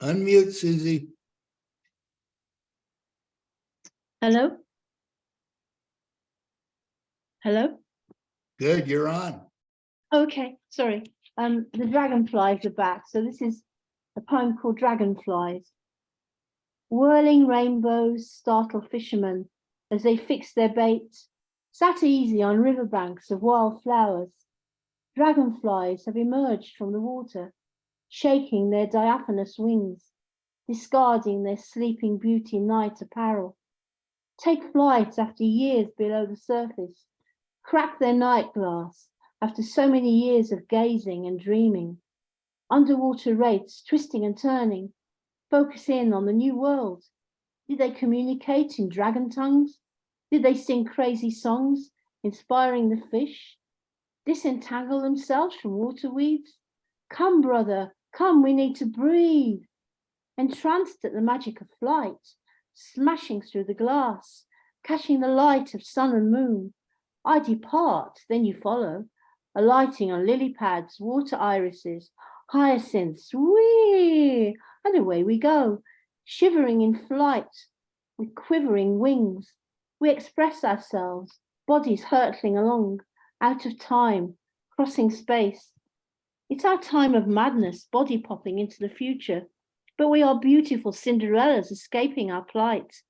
Unmute, Susie. Hello? Hello? Good, you're on. Okay, sorry. The dragonflies are back. So this is a poem called Dragonflies. Whirling rainbows startle fishermen as they fix their bait, sat easy on riverbanks of wild flowers. Dragonflies have emerged from the water, shaking their diaphanous wings, discarding their sleeping beauty night apparel. Take flight after years below the surface, crack their night glass after so many years of gazing and dreaming. Underwater wraiths twisting and turning, focus in on the new world. Did they communicate in dragon tongues? Did they sing crazy songs, inspiring the fish? Disentangle themselves from water weeds? Come, brother, come, we need to breathe. Entranced at the magic of flight, smashing through the glass, catching the light of sun and moon. I depart, then you follow, alighting on lily pads, water irises, hyacinths, whee, and away we go, shivering in flight with quivering wings. We express ourselves, bodies hurtling along, out of time, crossing space. It's our time of madness, body popping into the future, but we are beautiful Cinderellas escaping our plight.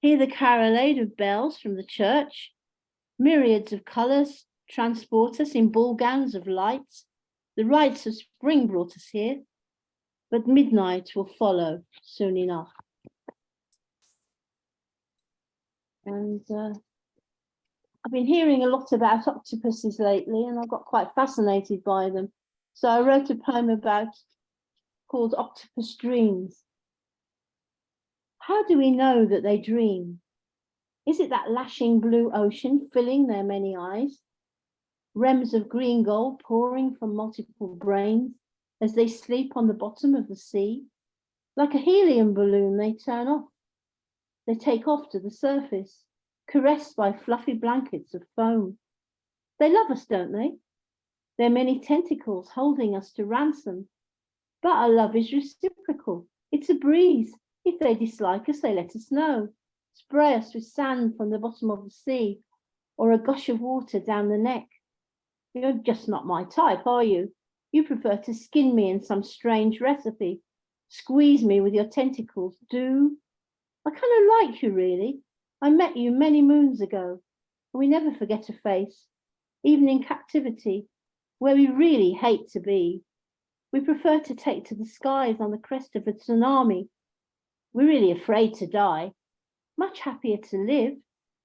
Hear the carolade of bells from the church. Myriads of colours transport us in ball gowns of light. The rites of spring brought us here, but midnight will follow soon enough. And I've been hearing a lot about octopuses lately, and I got quite fascinated by them. So I wrote a poem called Octopus Dreams. How do we know that they dream? Is it that lashing blue ocean filling their many eyes? Rems of green gold pouring from multiple brains as they sleep on the bottom of the sea? Like a helium balloon, they turn off. They take off to the surface, caressed by fluffy blankets of foam. They love us, don't they? Their many tentacles holding us to ransom. But our love is reciprocal. It's a breeze. If they dislike us, they let us know. Spray us with sand from the bottom of the sea, or a gush of water down the neck. You're just not my type, are you? You prefer to skin me in some strange recipe. Squeeze me with your tentacles, do? I kind of like you, really. I met you many moons ago, and we never forget a face, even in captivity, where we really hate to be. We prefer to take to the skies on the crest of a tsunami. We're really afraid to die, much happier to live.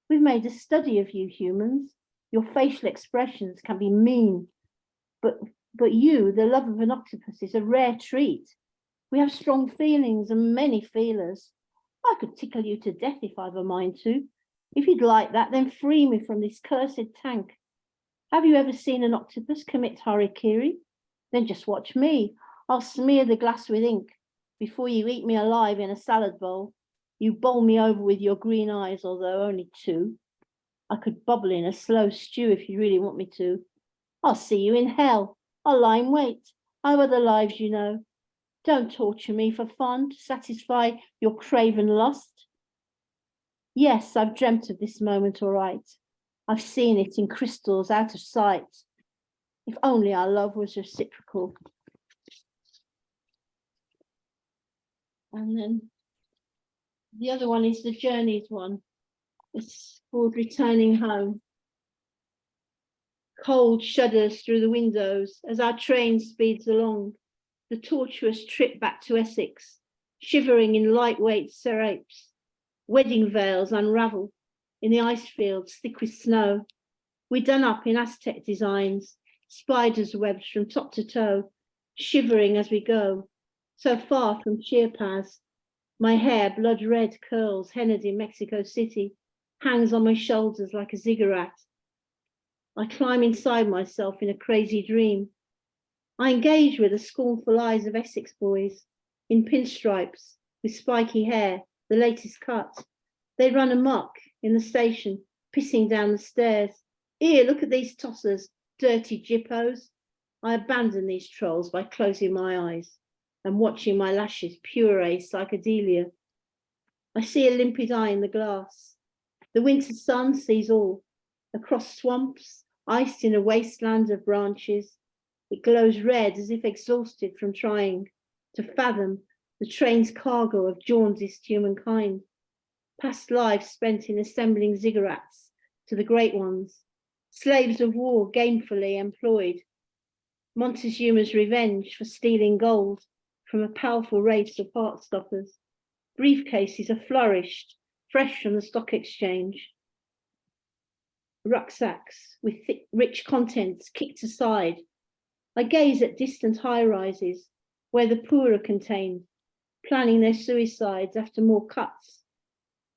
We've made a study of you humans. Your facial expressions can be mean, but you, the love of an octopus, is a rare treat. We have strong feelings and many feelers. I could tickle you to death if I've a mind to. If you'd like that, then free me from this cursed tank. Have you ever seen an octopus commit harikiri? Then just watch me. I'll smear the glass with ink before you eat me alive in a salad bowl. You bowl me over with your green eyes, although only two. I could bubble in a slow stew if you really want me to. I'll see you in hell. I'll lie in wait. I've other lives, you know. Don't torture me for fun to satisfy your craven lust. Yes, I've dreamt of this moment, all right. I've seen it in crystals out of sight. If only our love was reciprocal. And then the other one is the journeys one. It's called Returning Home. Cold shudders through the windows as our train speeds along, the tortuous trip back to Essex, shivering in lightweight serapes. Wedding veils unravel in the ice fields thick with snow. We're done up in Aztec designs, spiders' webs from top to toe, shivering as we go, so far from Chiapas. My hair, blood red, curls, hennaed in Mexico City, hangs on my shoulders like a ziggurat. I climb inside myself in a crazy dream. I engage with the scornful eyes of Essex boys, in pinstripes, with spiky hair, the latest cut. They run amok in the station, pissing down the stairs. Here, look at these tossers, dirty jippos. I abandon these trolls by closing my eyes. and watching my lashes puree psychedelia. I see a limpid eye in the glass. The winter sun sees all. Across swamps, iced in a wasteland of branches, it glows red as if exhausted from trying to fathom the train's cargo of jaundiced humankind. Past lives spent in assembling ziggurats to the great ones, slaves of war gamefully employed. Montezuma's revenge for stealing gold from a powerful race of heartstoppers. Briefcases are flourished, fresh from the stock exchange. Rucksacks with thick, rich contents kicked aside. I gaze at distant high-rises where the poor are contained, planning their suicides after more cuts.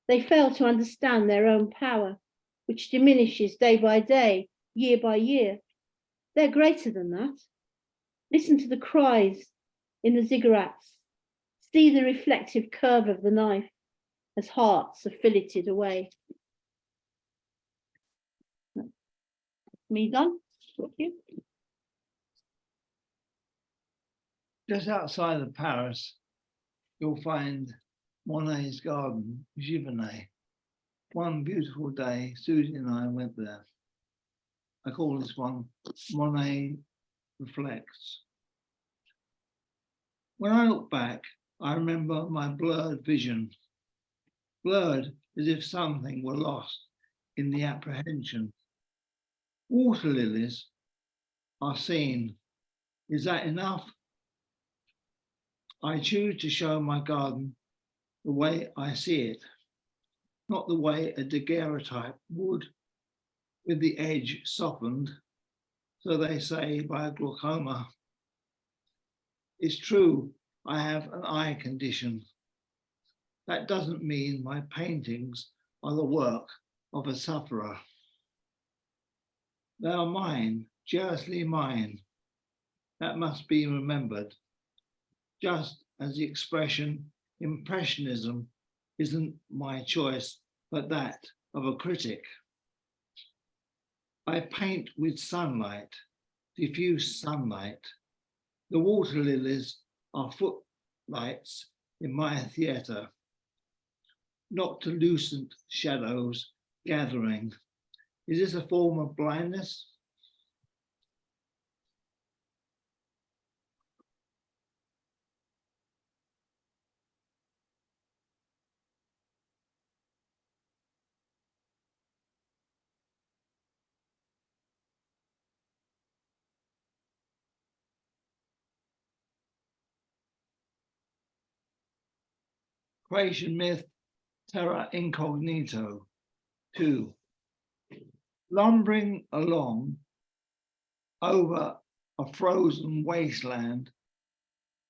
They fail to understand their own power, which diminishes day by day, year by year. They're greater than that. Listen to the cries in the ziggurats. See the reflective curve of the knife as hearts are filleted away. Me done? Thank you. Just outside of Paris, you'll find Monet's garden, Giverny. One beautiful day, Susie and I went there. I call this one Monet Reflects. When I look back, I remember my blurred vision. Blurred as if something were lost in the apprehension. Water lilies are seen. Is that enough? I choose to show my garden the way I see it, not the way a daguerreotype would, with the edge softened, so they say, by glaucoma. It's true, I have an eye condition. That doesn't mean my paintings are the work of a sufferer. They are mine, jealously mine. That must be remembered. Just as the expression impressionism isn't my choice, but that of a critic. I paint with sunlight, diffuse sunlight. The water lilies are footlights in my theatre, not to lucent shadows gathering. Is this a form of blindness? Creation myth, terra incognito. 2. Lumbering along over a frozen wasteland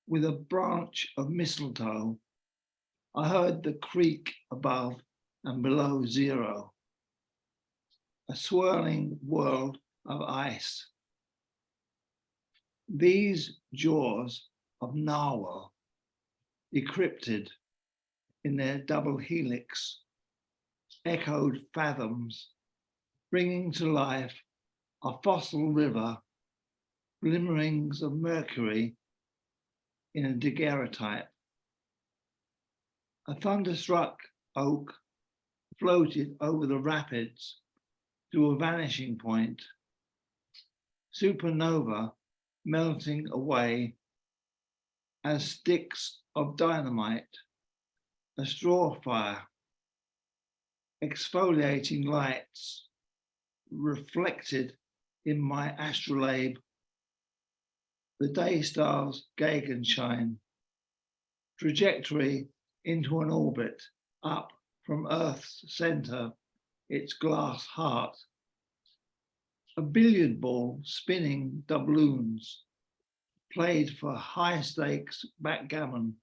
with a branch of mistletoe, I heard the creak above and below zero, a swirling world of ice. These jaws of narwhal, decrypted in their double helix, echoed fathoms, bringing to life a fossil river, glimmerings of mercury in a daguerreotype. A thunderstruck oak floated over the rapids to a vanishing point, supernova melting away as sticks of dynamite, a straw fire, exfoliating lights reflected in my astrolabe, the day stars Gegenschein, trajectory into an orbit up from Earth's center, its glass heart. A billiard ball spinning doubloons, played for high stakes backgammon.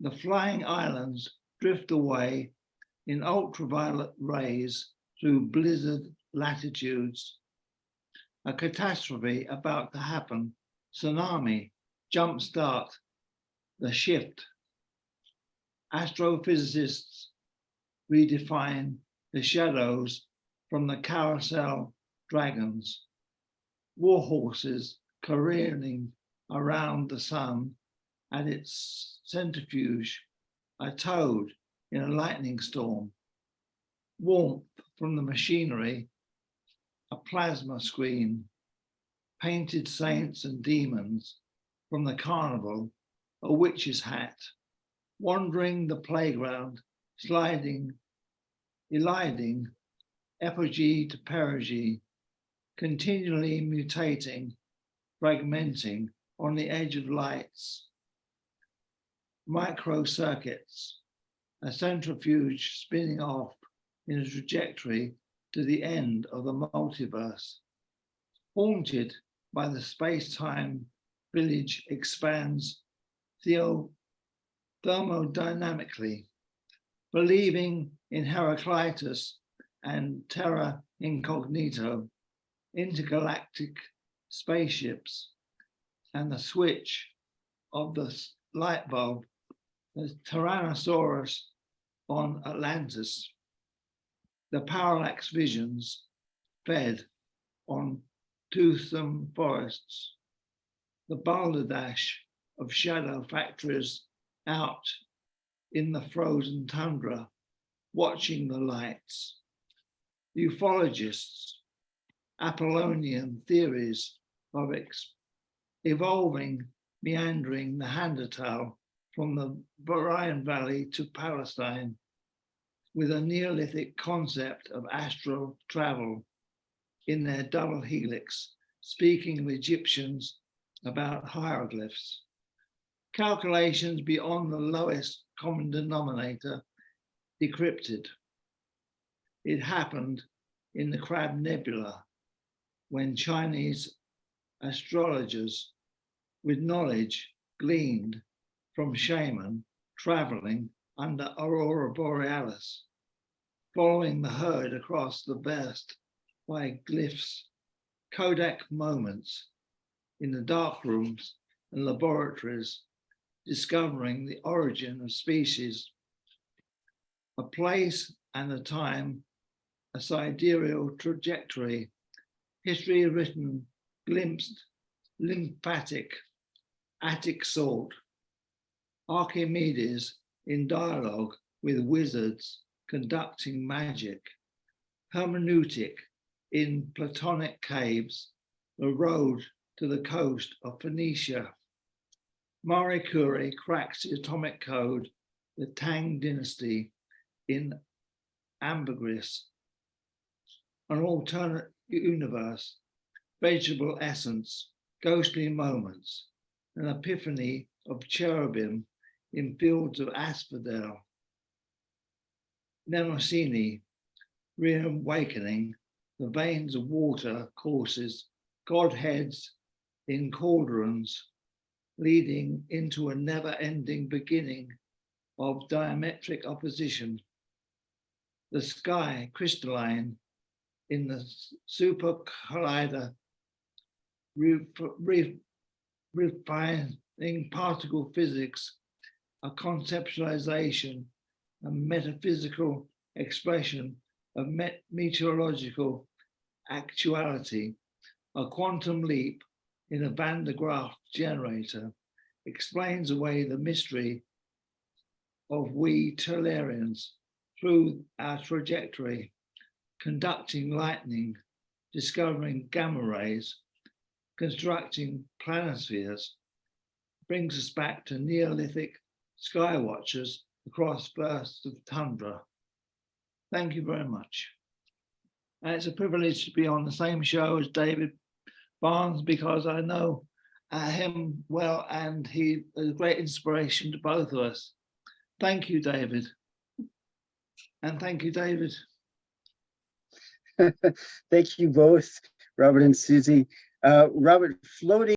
The flying islands drift away in ultraviolet rays through blizzard latitudes. A catastrophe about to happen, tsunami, jumpstart the shift. Astrophysicists redefine the shadows from the carousel dragons, war horses careering around the sun at its centrifuge, a toad in a lightning storm, warmth from the machinery, a plasma screen, painted saints and demons from the carnival, a witch's hat, wandering the playground, eliding epigee to perigee, continually mutating, fragmenting on the edge of lights, microcircuits, a centrifuge spinning off in a trajectory to the end of the multiverse. Haunted by the space-time village expands thermodynamically, believing in Heraclitus and terra incognito, intergalactic spaceships, and the switch of the light bulb, the Tyrannosaurus on Atlantis, the parallax visions fed on toothsome forests, the balderdash of shadow factories out in the frozen tundra, watching the lights, ufologists, Apollonian theories of evolving, meandering Neanderthal from the Bahrain Valley to Palestine, with a Neolithic concept of astral travel in their double helix, speaking of Egyptians about hieroglyphs. Calculations beyond the lowest common denominator decrypted. It happened in the Crab Nebula when Chinese astrologers with knowledge gleaned from shaman traveling under Aurora Borealis, following the herd across the vast by glyphs, Kodak moments in the dark rooms and laboratories, discovering the origin of species, a place and a time, a sidereal trajectory, history written, glimpsed, lymphatic, Attic salt, Archimedes in dialogue with wizards conducting magic, hermeneutic in Platonic caves, the road to the coast of Phoenicia. Marie Curie cracks the atomic code, the Tang dynasty in ambergris, an alternate universe, vegetable essence, ghostly moments, an epiphany of cherubim in fields of asphodel. Mnemosyne, reawakening, the veins of water courses, godheads in cauldrons, leading into a never-ending beginning of diametric opposition. The sky crystalline in the super collider, refining particle physics, a conceptualization, a metaphysical expression of meteorological actuality, a quantum leap in a Van de Graaff generator explains away the mystery of we Tellurians through our trajectory, conducting lightning, discovering gamma rays, constructing planispheres, brings us back to Neolithic sky watchers across bursts of tundra. Thank you very much. And it's a privilege to be on the same show as David Barnes because I know him well and he is a great inspiration to both of us. Thank you, David. And thank you, David. Thank you both, Robert and Susie. Robert, floating